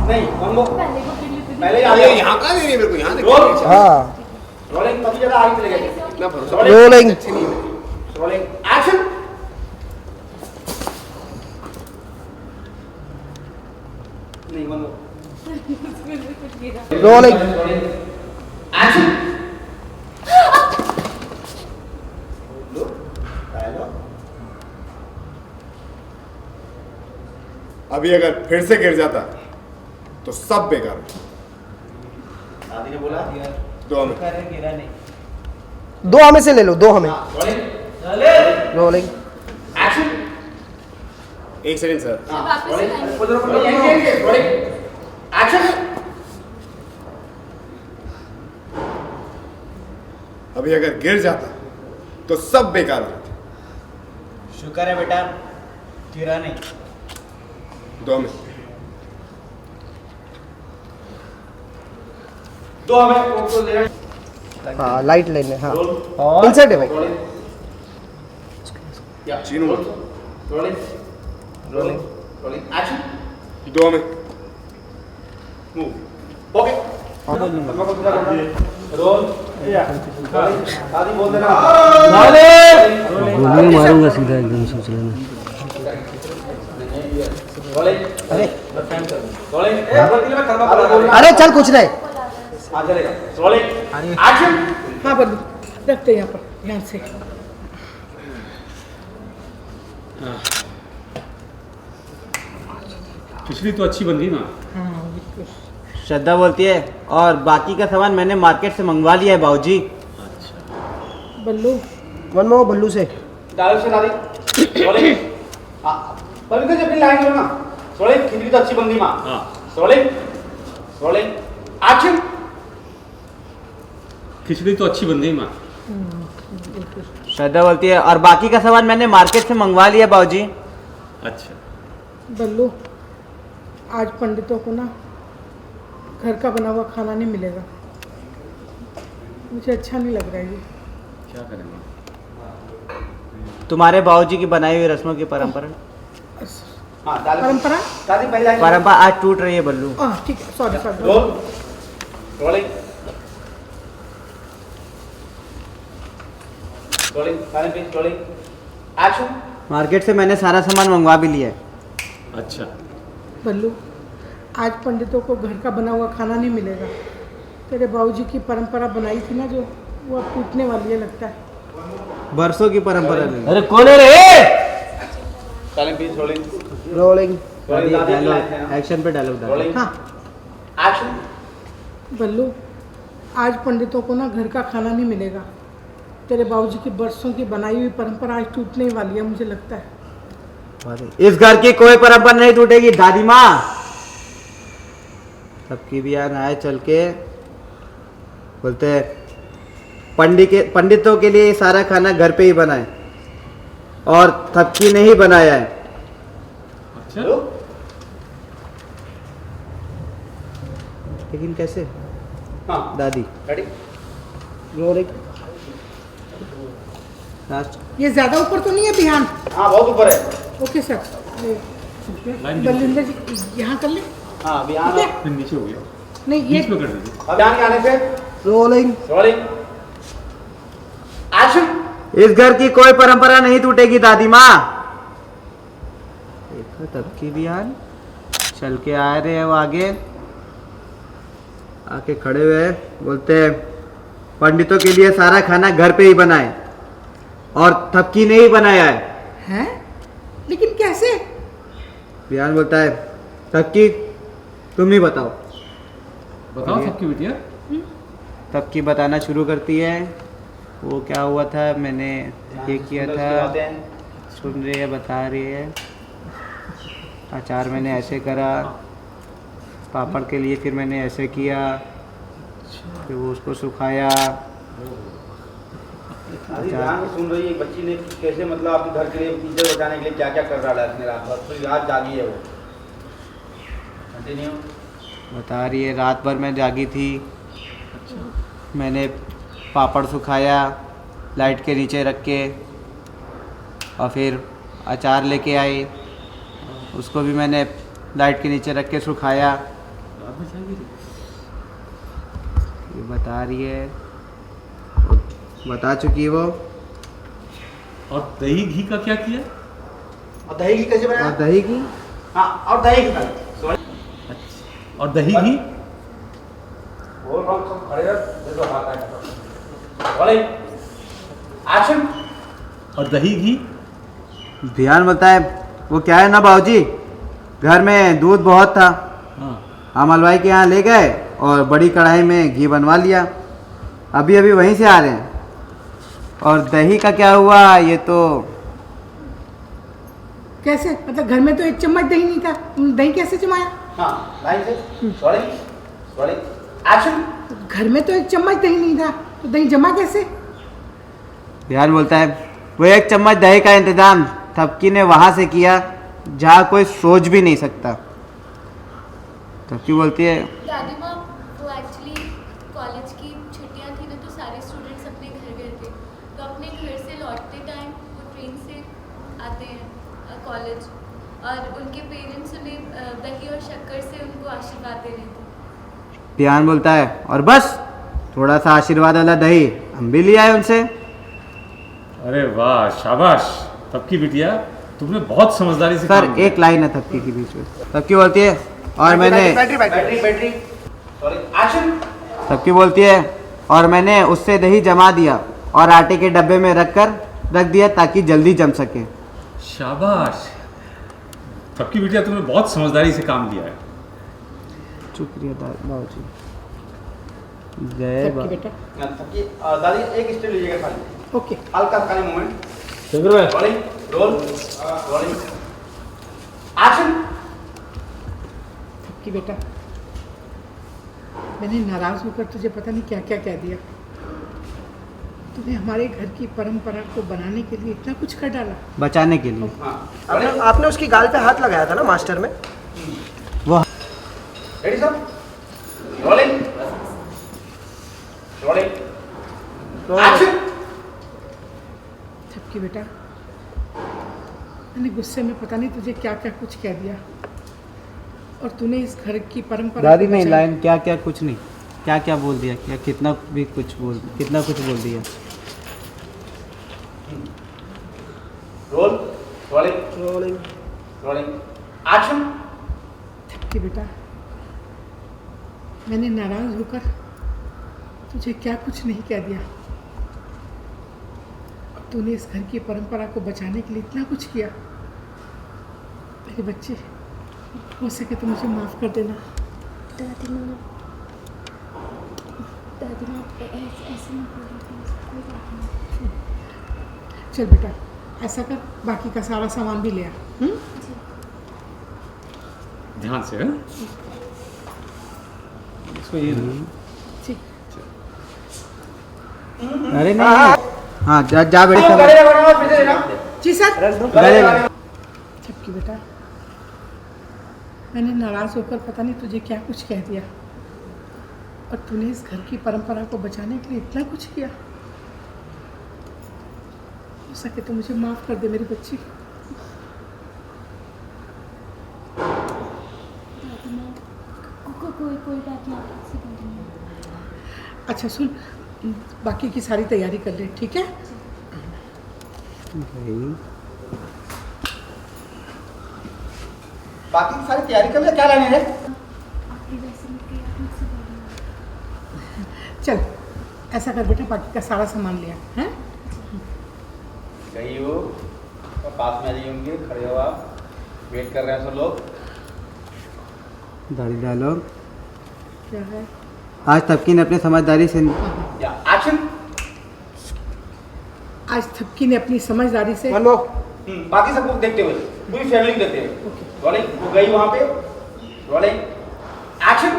नहीं कॉम्बो पहले यहाँ का नहीं मेरे को यहाँ देखो। हाँ रोलिंग कभी ज्यादा आगे चले गए ना भरोसा रोलिंग अच्छी नहीं है। रोलिंग एक्शन नहीं कॉम्बो रोलिंग एक्शन अभी अगर फिर से गिर जाता तो सब बेकार। दादी ने बोला दो हमें गिरा नहीं। दो हमें से ले लो, दो हमें। रोलिंग रोलिंग एक्शन एक सेकंड सर। रोलिंग एक्शन अभी अगर गिर जाता तो सब बेकार हो जाते। शुक्र है बेटा गिरा नहीं। दो हमें दो हमें वो ले रहे हाँ लाइट लेने हाँ रोल इंसर्ट है भाई। रोलिंग या Chinu. Rolling rolling rolling action दो हमें मूव ओके रोल दादी बोल देना गोली मारूंगा सीधा एकदम सोच लेना। रोलिंग अरे रोलिंग गलती में कर्मा बोल अरे चल कुछ नहीं। हाँ चलेगा रोलिंग एक्शन हाँ बंदू रखते यहाँ पर ध्यान से। खिचड़ी तो अच्छी बन रही ना। हाँ बिल्कुल। श्रद्धा बोलती है और बाकी का सामान मैंने मार्केट से मंगवा लिया है बाबूजी। बल्लू वन में वो बल्लू से डायरेक्ट से दादी रोलिंग हाँ बल्लू जी अपनी लाइन लो ना रोलिंग खिचड़ी तो अच्छी बन रही माँ रोलिंग रोलिंग एक्शन खिचड़ी तो अच्छी बन रही माँ। श्रद्धा बोलती है और बाकी का सामान मैंने मार्केट से मंगवा लिया बाबूजी। अच्छा बल्लू आज पंडितों को ना घर का बना हुआ खाना नहीं मिलेगा। मुझे अच्छा नहीं लग रहा है ये। क्या करेंगे। तुम्हारे बाबूजी की बनाई हुई रस्मों की परंपरा हाँ दादी परंपरा दादी पहले लाइन परंपरा आज टूट रही है बल्लू। ठीक है sorry sorry. Role rolling rolling silent please rolling action market से मैंने सारा सामान मंगवा भी लिया है। अच्छा बल्लू आज पंडितों को घर का बना हुआ खाना नहीं मिलेगा। तेरे बाबूजी की परंपरा बनाई थी ना जो वो अब टूटने वाली है लगता है। बरसों की परंपरा नहीं। अरे कौन है रे। Silent please rolling rolling dialogue action पे डायलॉग डालो। रोलिंग हाँ एक्शन बल्लू आज पंडितों को ना घर का खाना नहीं मिलेगा। तेरे बाबूजी की बरसों की बनाई हुई परंपरा आज टूटने वाली है मुझे लगता है। इस घर की कोई परंपरा नहीं टूटेगी दादी माँ। सबकी भी यहाँ आए चल के बोलते पंडितों के लिए सारा खाना घर पे ही बनाए और थपकी ने ही बनाया है। अच्छा लेकिन कैसे हाँ दादी। रेडी रोलिंग लास्ट ये ज़्यादा ऊपर तो नहीं है ध्यान। हाँ बहुत ऊपर है ओके सर। बलविंदर जी यहाँ कर ले। हाँ अभी यहाँ ठीक है? फिर नीचे हो गया। नहीं ये बीच में कर दीजिए। अब ध्यान के आने से रोलिंग रोलिंग एक्शन इस घर की कोई परंपरा नहीं टूटेगी दादी माँ। देखो तब की बयान चल के आ रहे हैं वो आगे आके खड़े हुए हैं बोलते हैं पंडितों के लिए सारा खाना घर पे ही बनाए और थपकी ने ही बनाया है। हैं? लेकिन कैसे? बयान बोलता है थपकी तुम ही बताओ। बताओ सबकी बिटिया। थपकी बताना शुरू करती है वो क्या हुआ था मैंने ये किया था सुन रही है बता रही है। अचार मैंने ऐसे करा पापड़ के लिए फिर मैंने ऐसे किया फिर वो उसको सुखाया। अभी ध्यान से सुन रही है बच्ची ने कैसे मतलब अपने घर के लिए इज्जत बचाने के लिए क्या क्या कर रहा है अपने रात भर पूरी रात जागी है वो। कंटिन्यू बता रही है रात भर मैं जागी थी। मैंने पापड़ सुखाया लाइट के नीचे रख के और फिर अचार लेके आई उसको भी मैंने लाइट के नीचे रख के सुखाया रात में चाय गिरी। ये बता रही है, बता चुकी है वो। और दही घी का क्या किया? और दही घी कैसे बनाया? और दही की हाँ, और दही घी का। सॉरी, अच्छा, और दही घी? बोल रहा हूँ, सब खड़े रहो, देखो हाथ आएगा। Rolling, action. और दही घी? ध्यान बोलता है, वो क्या है ना बाबूजी, घर में दूध बहुत था, हाँ। हम हलवाई के यहाँ ले गए और बड़ी कढ़ाई में घी बनवा लिया, अभी अभी वहीं से आ रहे हैं। और दही का क्या हुआ ये तो कैसे? मतलब घर में तो एक चम्मच दही नहीं था, दही कैसे जमाया? हाँ, लाइन से। Rolling, rolling, action. घर में तो एक चम्मच दही नहीं था, तो दही जमा कैसे? ध्यान बोलता है, वो एक चम्मच दही का इंतजाम थपकी ने वहाँ से किया जहाँ कोई सोच भी नहीं सकता। थपकी बोलती है, दादी माँ, वो एक्चुअली कॉलेज की छुट्टियाँ थी ना, तो सारे स्टूडेंट्स अपने घर गए थे, तो अपने घर से लौटते टाइम वो ट्रेन से आते हैं कॉलेज, और उनके पेरेंट्स उन्हें दही और शक्कर से उनको आशीर्वाद दे रहे थे। ध्यान बोलता है, और बस थोड़ा सा आशीर्वाद वाला दही हम भी ले आए उनसे। अरे वाह, शाबाश तबकी बिटिया, तुमने बहुत समझदारी से सर काम किया। एक लाइन है थपकी के बीच में। थपकी बोलती है, और मैंने बैटरी। Sorry, action. थपकी बोलती है, और मैंने उससे दही जमा दिया और आटे के डब्बे में रख दिया ताकि जल्दी जम सके। शाबाश तबकी बिटिया, तुमने बहुत समझदारी से काम लिया है। शुक्रिया बाबूजी। जय सबकी बेटा। दादी एक स्टेप लीजिएगा खाली, ओके। हल्का खाली मूवमेंट। चंद्र भाई, रोलिंग, रोल, रोलिंग, एक्शन। सबकी बेटा, मैंने नाराज होकर तुझे पता नहीं क्या क्या कह दिया। तूने हमारे घर की परंपरा को बनाने के लिए इतना कुछ कर डाला। बचाने के लिए। आपने आपने उसकी गाल पे हाथ लगाया था ना मास्टर में। वो रेडी सब? Rolling, rolling, action. सबकी बेटा, मैंने गुस्से में पता नहीं तुझे क्या क्या कुछ कह दिया, और तूने इस घर की परंपरा दादी को नहीं, बचाया। लाइन क्या क्या कुछ नहीं, क्या क्या बोल दिया, क्या कितना कुछ बोल दिया। Roll, rolling, rolling. Rolling, action. सबकी बेटा, मैंने नाराज होकर तुझे क्या कुछ नहीं कह दिया, और तूने इस घर की परंपरा को बचाने के लिए इतना कुछ किया। मेरे बच्चे, हो सके तो मुझे माफ़ कर देना। दादी माँ, ऐसे मत बोलो प्लीज, कोई बात नहीं। चल बेटा, ऐसा कर, बाकी का सारा सामान भी ले आ। ध्यान से। हाँ? इसको ये ठीक। अरे नहीं, हाँ जा बेटे सब। गले लगाना, फिर से लेना। जी सर। गले लगाना। सबकी बेटा, मैंने नाराज होकर पता नहीं तुझे क्या कुछ कह दिया, और तूने इस घर की परंपरा को बचाने के लिए इतना कुछ किया। हो सके तो मुझे माफ कर दे मेरी बच्ची। दादी माँ, कोई बात नहीं, आप से बोल रही हैं। अच्छा सुन, बाकी की सारी तैयारी कर ले, ठीक है? बाकी की सारी तैयारी कर ले, क्या लेने है? आपकी वैसे मत कहिए, आप मुझसे बोल रही हैं। चल, ऐसा कर बेटा, बाकी का सारा सामान ले आ, हैं? गई हो और पास में आ जाइए उनके, खड़े हो आप, वेट कर रहे हैं सब लोग। दादी डालो। क्या है? आज थपकी ने अपनी समझदारी से या एक्शन। आज थपकी ने अपनी समझदारी से वन मोर। बाकी सबको देखते हुए, पूरी फैमिली को देखते हुए। ओके। रोलिंग, वो गई वहां पे। Rolling, action.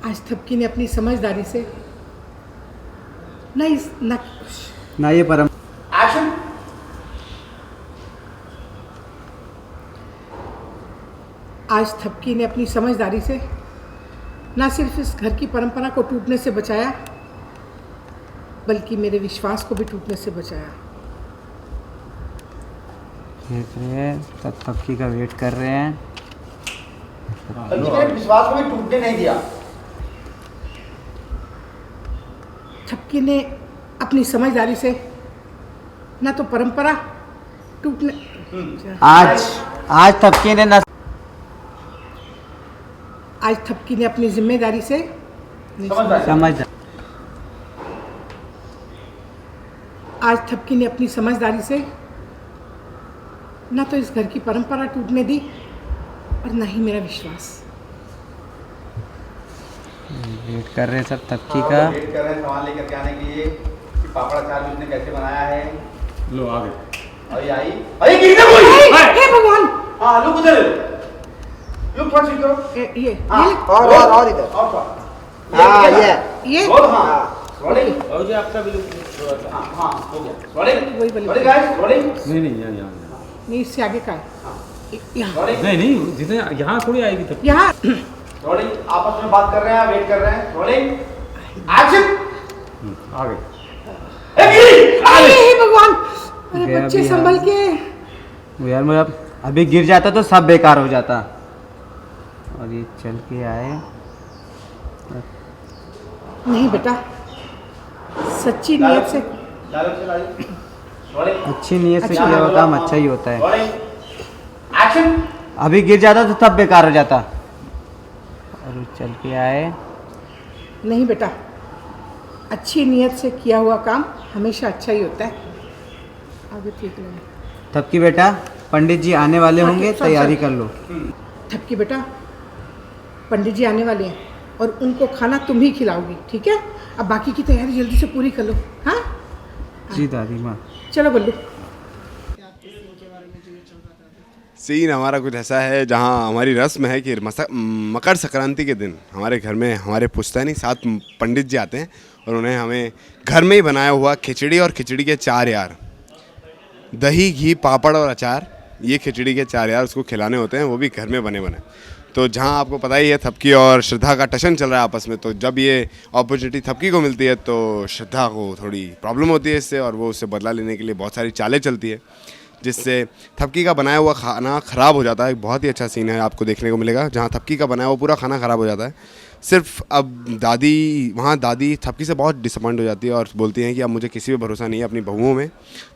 आज थपकी ने अपनी समझदारी से न ना ये परम एक्शन। आज थपकी ने अपनी समझदारी से न सिर्फ इस घर की परंपरा को टूटने से बचाया, बल्कि मेरे विश्वास को भी टूटने से बचाया। देख रहे हैं तब थपकी का वेट कर रहे हैं। बल्कि मेरे विश्वास को भी टूटने नहीं दिया। थपकी ने अपनी समझदारी से ना तो परंपरा टूटने आज थपकी ने न आज थपकी ने अपनी जिम्मेदारी से समझ आज थपकी ने अपनी समझदारी से ना तो इस घर की परंपरा टूटने दी और ना ही मेरा विश्वास। वेट कर रहे हैं सब थपकी हाँ, का। वो वेट कर रहे हैं सामान लेकर के आने के लिए कि पापड़ अचार भी उसने कैसे बनाया है। लो आ गए। अरे आई अरे गिरने कोई। हे भगवान! हाँ आलू उधर लुक थोड़ा ठीक करो। ये और इधर। और थोड़ा। हाँ ये रोल हाँ रोलिंग। बाबूजी आपका भी लोग हाँ हाँ हो गया रोलिंग। वही बोली। Rolling guys rolling. नहीं यहाँ नहीं, इससे आगे का है। यहाँ रोलिंग। नहीं जितने यहाँ थोड़ी आएगी तब। यहाँ रोलिंग आपस में बात कर रहे हैं वेट कर रहे हैं। Rolling action. आ गए। हे भगवान! अरे गया बच्चे भी संभल के। वो यार मैं अभी गिर जाता तो सब बेकार हो जाता। और ये चल के आए। नहीं बेटा, सच्ची नियत से डायलॉग चलाइए। रोलिंग अच्छी नीयत से अच्छा, किया हुआ काम अच्छा ही होता है। Rolling action. अभी गिर जाता तो सब बेकार हो जाता। और वो चल के आए। नहीं बेटा, अच्छी नियत से किया हुआ काम हमेशा अच्छा ही होता है। आगे ठीक लगे। थपकी बेटा, पंडित जी आने वाले हाँ, होंगे, सब- तैयारी सब। कर लो। थपकी बेटा, पंडित जी आने वाले हैं और उनको खाना तुम ही खिलाओगी, ठीक है? अब बाकी की तैयारी जल्दी से पूरी कर लो। हाँ, जी दादी माँ। चलो बल्लू। सीन हमारा कुछ ऐसा है जहाँ हमारी रस्म है कि मकर संक्रांति के दिन हमारे घर में हमारे पुश्तैनी 7 पंडित जी आते हैं और उन्हें हमें घर में ही बनाया हुआ खिचड़ी और खिचड़ी के 4 यार, दही घी पापड़ और अचार, ये खिचड़ी के 4 यार उसको खिलाने होते हैं, वो भी घर में बने बने। तो जहाँ आपको पता ही है थपकी और श्रद्धा का टशन चल रहा है आपस में, तो जब ये अपॉर्चुनिटी थपकी को मिलती है तो श्रद्धा को थोड़ी प्रॉब्लम होती है इससे, और वो उससे बदला लेने के लिए बहुत सारी चालें चलती है, जिससे थपकी का बनाया हुआ खाना ख़राब हो जाता है। एक बहुत ही अच्छा सीन है आपको देखने को मिलेगा जहाँ थपकी का बनाया हुआ पूरा खाना ख़राब हो जाता है। सिर्फ अब दादी थपकी से बहुत डिसअपॉइंट हो जाती है और बोलती हैं कि अब मुझे किसी पे भरोसा नहीं है अपनी बहुओं में,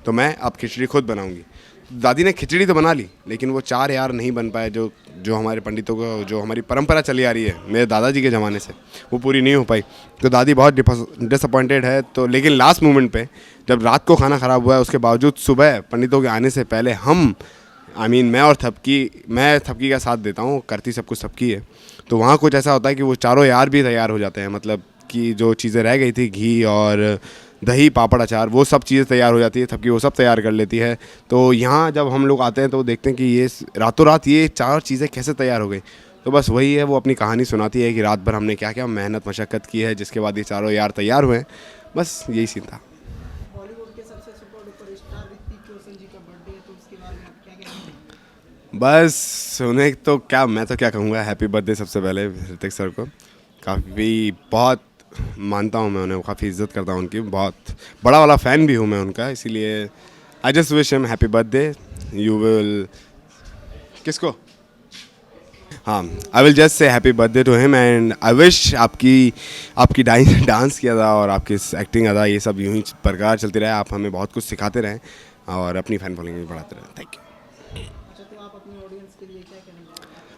तो मैं अब खिचड़ी खुद बनाऊंगी। दादी ने खिचड़ी तो बना ली लेकिन वो 4 यार नहीं बन पाए जो हमारे पंडितों को, जो हमारी परंपरा चली आ रही है मेरे दादाजी के ज़माने से, वो पूरी नहीं हो पाई। तो दादी बहुत डिसअपॉइंटेड है। तो लेकिन लास्ट मोमेंट पे जब रात को खाना ख़राब हुआ है उसके बावजूद सुबह पंडितों के आने से पहले मैं और थपकी का साथ देता हूँ, करती सब कुछ थपकी है। तो वहाँ कुछ ऐसा होता है कि वो 4 यार भी तैयार हो जाते हैं, मतलब कि जो चीज़ें रह गई थी घी और दही पापड़ अचार वो सब चीज़ें तैयार हो जाती है, थपकी वो सब तैयार कर लेती है। तो यहाँ जब हम लोग आते हैं तो देखते हैं कि ये रातों रात ये 4 चीज़ें कैसे तैयार हो गई। तो बस वही है, वो अपनी कहानी सुनाती है कि रात भर हमने क्या क्या मेहनत मशक्क़त की है जिसके बाद ये 4 यार तैयार हुए हैं। बस यही सीन था। बस उन्हें तो क्या, मैं तो क्या कहूँगा, हैप्पी बर्थडे सबसे पहले ऋतिक सर को। काफ़ी बहुत मानता हूँ मैं उन्हें, काफ़ी इज्जत करता हूँ उनकी, बहुत बड़ा वाला फ़ैन भी हूँ मैं उनका, इसीलिए I just wish him happy birthday. You will किसको हाँ I will just say happy birthday to him and I wish आपकी डांस की अदा और आपकी एक्टिंग अदा ये सब यूँ ही बरकरार चलती रहे। आप हमें बहुत कुछ सिखाते रहें और अपनी फ़ैन फॉलोइंग भी बढ़ाते रहें। Thank you.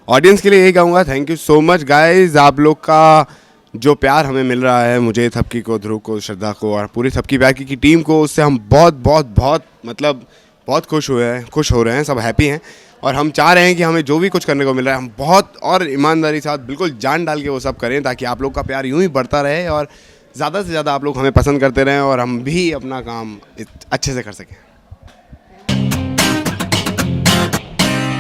ऑडियंस के लिए यही कहूँगा, thank you so much guys. आप लोग का जो प्यार हमें मिल रहा है, मुझे, थपकी को, ध्रुव को, श्रद्धा को और पूरी थपकी प्यार की टीम को, उससे हम बहुत मतलब बहुत खुश हो रहे हैं, सब हैप्पी हैं। और हम चाह रहे हैं कि हमें जो भी कुछ करने को मिल रहा है हम बहुत और ईमानदारी के साथ बिल्कुल जान डाल के वो सब करें, ताकि आप लोग का प्यार यूँ ही बढ़ता रहे और ज़्यादा से ज़्यादा आप लोग हमें पसंद करते रहें और हम भी अपना काम अच्छे से कर सकें।